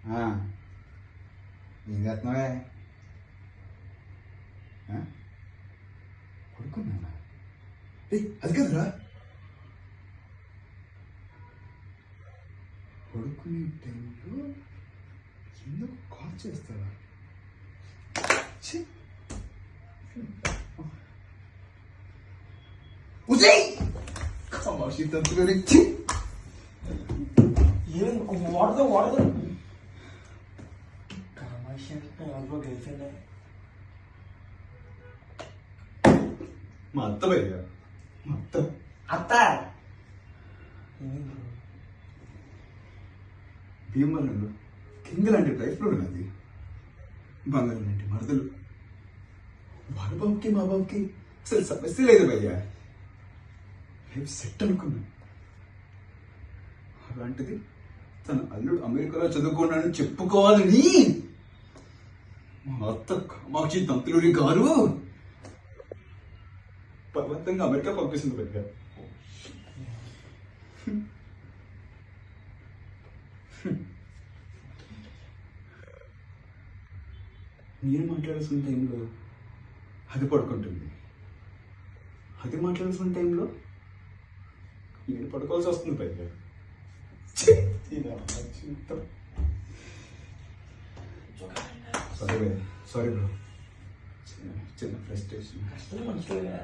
ఏం చేస్తున్నావే? పడుకున్నానా? అది కదరా, పడుకునే టైంలో ఎందుకు కాల్ చేస్తావా? ఉదయ్ కమాషి తంతు గురించి ఏం వాడదు కమాషి అంటే ఎవరో గెలిచిందే. మా అత్త భయ్యా, మా అత్త భీమవరంలో కింద లాంటి లైఫ్లో ఉన్నది. బంగారం లాంటి మరదలు. వాళ్ళ బాబుకి మా బాబుకి అసలు సమస్య లేదు భయ్యా. లైఫ్ సెట్ అనుకున్నా. అలాంటిది తన అల్లుడు అమెరికాలో చదువుకున్నాడని చెప్పుకోవాలని మా అత్త కామాక్షి తంతులూరి గారు బలవంతంగా అమెరికా పంపిస్తుంది భయ్యా. నేను మాట్లాడాల్సిన టైంలో అది పడుకుంటుంది, అది మాట్లాడాల్సిన టైంలో నేను పడుకోవాల్సి వస్తుంది పైగా. సారీ బ్రో, చిన్న ఫ్రస్ట్రేషన్. అసలు మంచిగా